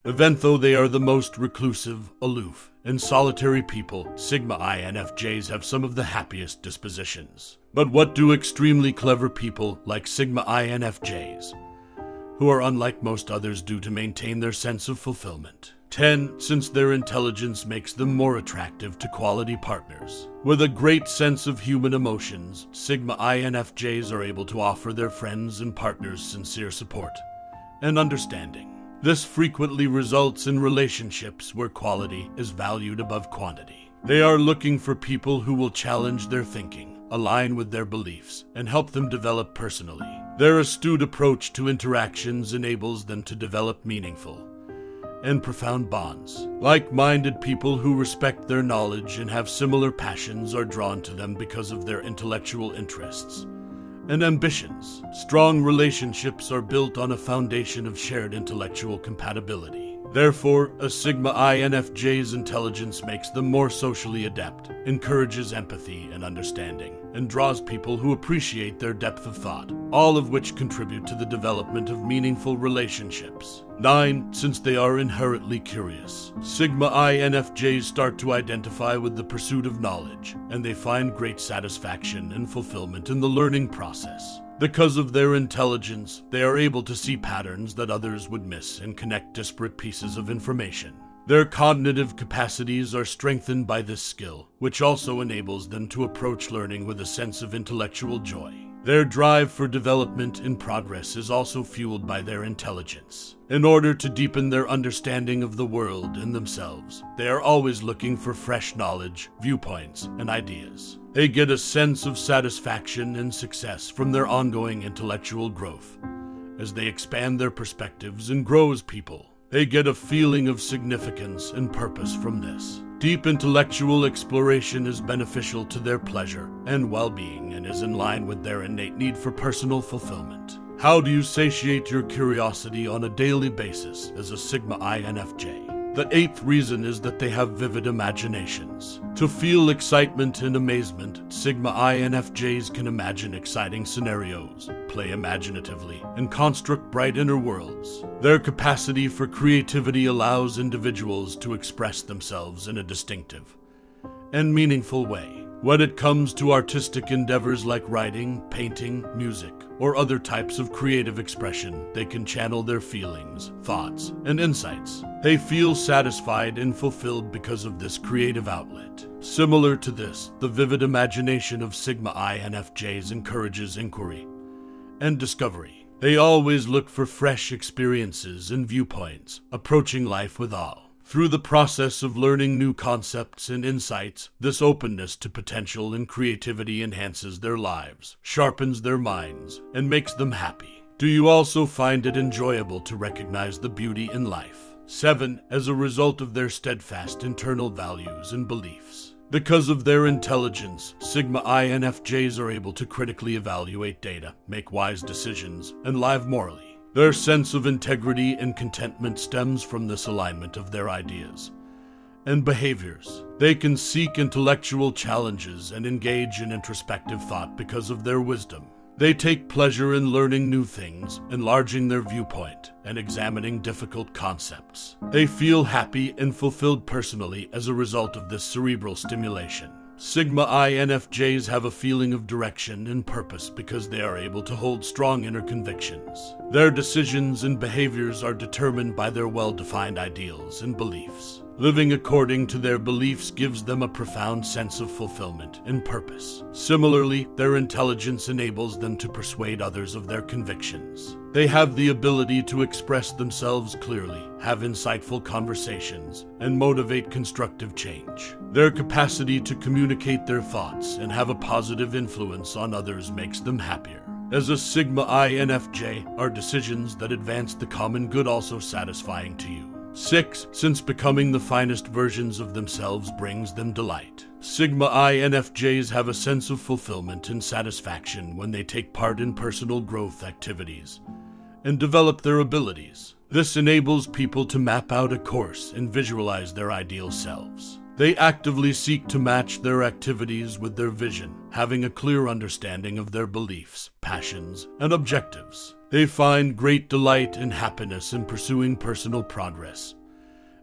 Even though they are the most reclusive, aloof, and solitary people, Sigma INFJs have some of the happiest dispositions. But what do extremely clever people like Sigma INFJs, who are unlike most others, do to maintain their sense of fulfillment? 10. Since their intelligence makes them more attractive to quality partners. With a great sense of human emotions, Sigma INFJs are able to offer their friends and partners sincere support and understanding. This frequently results in relationships where quality is valued above quantity. They are looking for people who will challenge their thinking, align with their beliefs, and help them develop personally. Their astute approach to interactions enables them to develop meaningful and profound bonds. Like-minded people who respect their knowledge and have similar passions are drawn to them because of their intellectual interests and ambitions. Strong relationships are built on a foundation of shared intellectual compatibility. Therefore, a Sigma INFJ's intelligence makes them more socially adept, encourages empathy and understanding, and draws people who appreciate their depth of thought, all of which contribute to the development of meaningful relationships. 9. Since they are inherently curious, Sigma INFJs start to identify with the pursuit of knowledge, and they find great satisfaction and fulfillment in the learning process. Because of their intelligence, they are able to see patterns that others would miss and connect disparate pieces of information. Their cognitive capacities are strengthened by this skill, which also enables them to approach learning with a sense of intellectual joy. Their drive for development and progress is also fueled by their intelligence. In order to deepen their understanding of the world and themselves, they are always looking for fresh knowledge, viewpoints, and ideas. They get a sense of satisfaction and success from their ongoing intellectual growth. As they expand their perspectives and grow as people, they get a feeling of significance and purpose from this. Deep intellectual exploration is beneficial to their pleasure and well-being and is in line with their innate need for personal fulfillment. How do you satiate your curiosity on a daily basis as a Sigma INFJ? The 8th reason is that they have vivid imaginations. To feel excitement and amazement, Sigma INFJs can imagine exciting scenarios, play imaginatively, and construct bright inner worlds. Their capacity for creativity allows individuals to express themselves in a distinctive and meaningful way. When it comes to artistic endeavors like writing, painting, music, or other types of creative expression, they can channel their feelings, thoughts, and insights. They feel satisfied and fulfilled because of this creative outlet. Similar to this, the vivid imagination of Sigma INFJs encourages inquiry and discovery. They always look for fresh experiences and viewpoints, approaching life with awe. Through the process of learning new concepts and insights, this openness to potential and creativity enhances their lives, sharpens their minds, and makes them happy. Do you also find it enjoyable to recognize the beauty in life? 7. As a result of their steadfast internal values and beliefs. Because of their intelligence, Sigma INFJs are able to critically evaluate data, make wise decisions, and live morally. Their sense of integrity and contentment stems from this alignment of their ideas and behaviors. They can seek intellectual challenges and engage in introspective thought because of their wisdom. They take pleasure in learning new things, enlarging their viewpoint, and examining difficult concepts. They feel happy and fulfilled personally as a result of this cerebral stimulation. Sigma INFJs have a feeling of direction and purpose because they are able to hold strong inner convictions. Their decisions and behaviors are determined by their well-defined ideals and beliefs. Living according to their beliefs gives them a profound sense of fulfillment and purpose. Similarly, their intelligence enables them to persuade others of their convictions. They have the ability to express themselves clearly, have insightful conversations, and motivate constructive change. Their capacity to communicate their thoughts and have a positive influence on others makes them happier. As a Sigma INFJ, are decisions that advance the common good also satisfying to you? 6. Since becoming the finest versions of themselves brings them delight. Sigma INFJs have a sense of fulfillment and satisfaction when they take part in personal growth activities and develop their abilities. This enables people to map out a course and visualize their ideal selves. They actively seek to match their activities with their vision, having a clear understanding of their beliefs, passions, and objectives. They find great delight and happiness in pursuing personal progress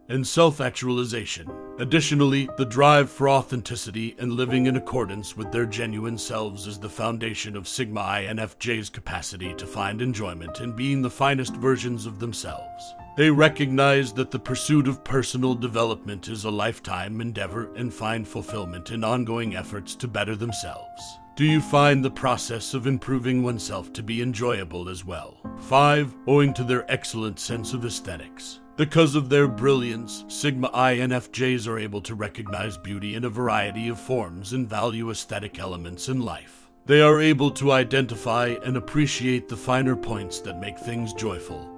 and self-actualization. Additionally, the drive for authenticity and living in accordance with their genuine selves is the foundation of Sigma INFJ's capacity to find enjoyment in being the finest versions of themselves. They recognize that the pursuit of personal development is a lifetime endeavor and find fulfillment in ongoing efforts to better themselves. Do you find the process of improving oneself to be enjoyable as well? 5. Owing to their excellent sense of aesthetics. Because of their brilliance, Sigma INFJs are able to recognize beauty in a variety of forms and value aesthetic elements in life. They are able to identify and appreciate the finer points that make things joyful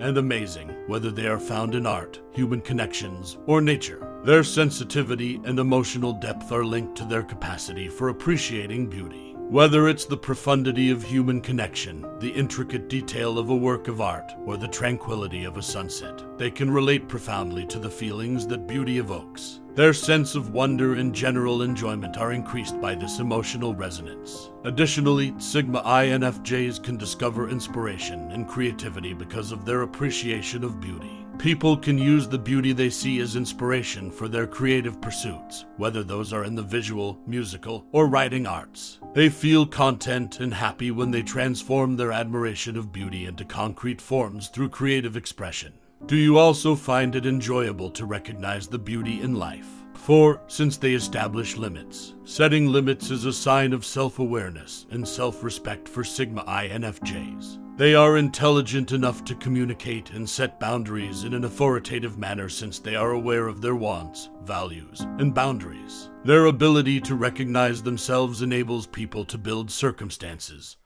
and amazing, whether they are found in art, human connections, or nature. Their sensitivity and emotional depth are linked to their capacity for appreciating beauty. Whether it's the profundity of human connection, the intricate detail of a work of art, or the tranquility of a sunset, they can relate profoundly to the feelings that beauty evokes. Their sense of wonder and general enjoyment are increased by this emotional resonance. Additionally, Sigma INFJs can discover inspiration and creativity because of their appreciation of beauty. People can use the beauty they see as inspiration for their creative pursuits, whether those are in the visual, musical, or writing arts. They feel content and happy when they transform their admiration of beauty into concrete forms through creative expression. Do you also find it enjoyable to recognize the beauty in life? 4. Since they establish limits. Setting limits is a sign of self-awareness and self-respect for Sigma INFJs. They are intelligent enough to communicate and set boundaries in an authoritative manner since they are aware of their wants, values, and boundaries. Their ability to recognize themselves enables people to build circumstances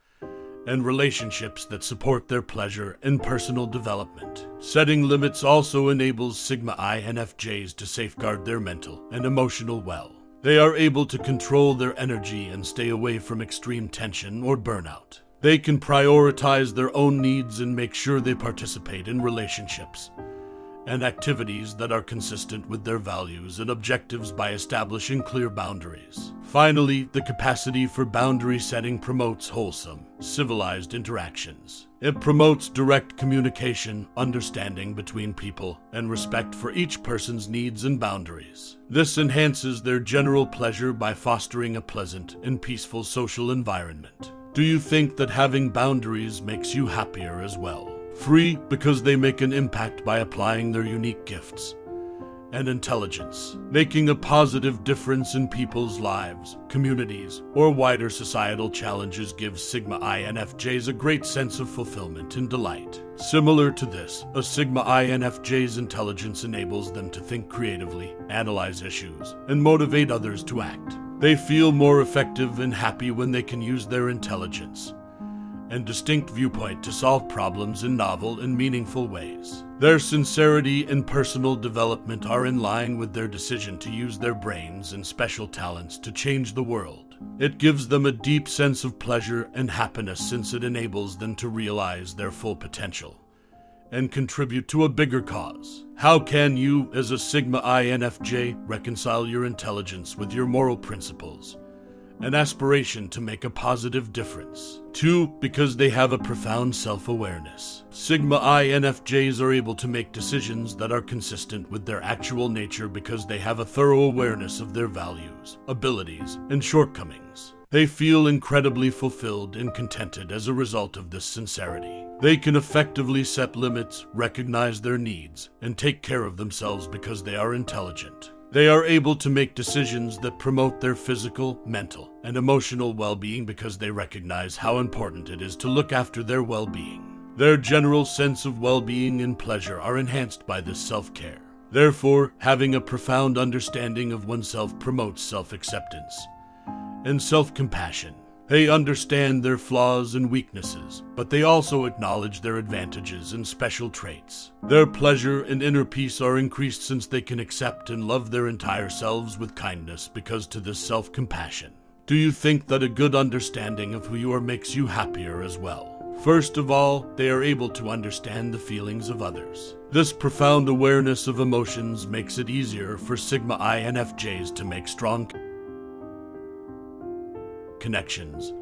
and relationships that support their pleasure and personal development. Setting limits also enables Sigma INFJs to safeguard their mental and emotional well. They are able to control their energy and stay away from extreme tension or burnout. They can prioritize their own needs and make sure they participate in relationships and activities that are consistent with their values and objectives by establishing clear boundaries. Finally, the capacity for boundary setting promotes wholesome, civilized interactions. It promotes direct communication, understanding between people, and respect for each person's needs and boundaries. This enhances their general pleasure by fostering a pleasant and peaceful social environment. Do you think that having boundaries makes you happier as well? 3. Because they make an impact by applying their unique gifts and intelligence, making a positive difference in people's lives, communities, or wider societal challenges gives Sigma INFJs a great sense of fulfillment and delight. Similar to this, a Sigma INFJ's intelligence enables them to think creatively, analyze issues, and motivate others to act. They feel more effective and happy when they can use their intelligence and distinct viewpoint to solve problems in novel and meaningful ways. Their sincerity and personal development are in line with their decision to use their brains and special talents to change the world. It gives them a deep sense of pleasure and happiness since it enables them to realize their full potential and contribute to a bigger cause. How can you, as a Sigma INFJ, reconcile your intelligence with your moral principles and aspiration to make a positive difference? 2. Because they have a profound self-awareness. Sigma INFJs are able to make decisions that are consistent with their actual nature because they have a thorough awareness of their values, abilities, and shortcomings. They feel incredibly fulfilled and contented as a result of this sincerity. They can effectively set limits, recognize their needs, and take care of themselves because they are intelligent. They are able to make decisions that promote their physical, mental, and emotional well-being because they recognize how important it is to look after their well-being. Their general sense of well-being and pleasure are enhanced by this self-care. Therefore, having a profound understanding of oneself promotes self-acceptance and self-compassion. They understand their flaws and weaknesses, but they also acknowledge their advantages and special traits. Their pleasure and inner peace are increased since they can accept and love their entire selves with kindness because to this self-compassion. Do you think that a good understanding of who you are makes you happier as well? First of all, they are able to understand the feelings of others. This profound awareness of emotions makes it easier for Sigma INFJs to make strong connections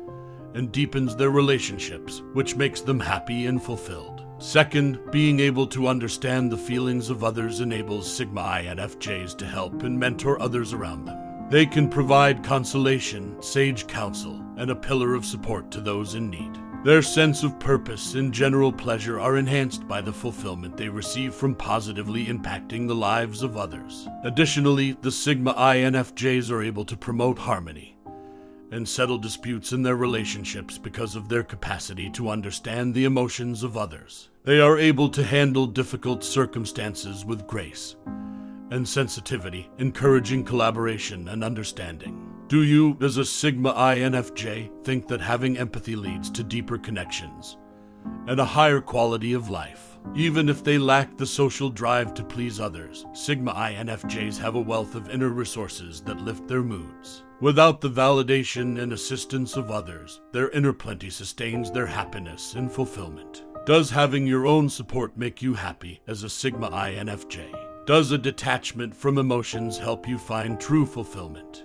and deepens their relationships, which makes them happy and fulfilled. Second, being able to understand the feelings of others enables Sigma INFJs to help and mentor others around them. They can provide consolation, sage counsel, and a pillar of support to those in need. Their sense of purpose and general pleasure are enhanced by the fulfillment they receive from positively impacting the lives of others. Additionally, the Sigma INFJs are able to promote harmony and settle disputes in their relationships because of their capacity to understand the emotions of others. They are able to handle difficult circumstances with grace and sensitivity, encouraging collaboration and understanding. Do you, as a Sigma INFJ, think that having empathy leads to deeper connections and a higher quality of life? Even if they lack the social drive to please others, Sigma INFJs have a wealth of inner resources that lift their moods. Without the validation and assistance of others, their inner plenty sustains their happiness and fulfillment. Does having your own support make you happy as a Sigma INFJ? Does a detachment from emotions help you find true fulfillment?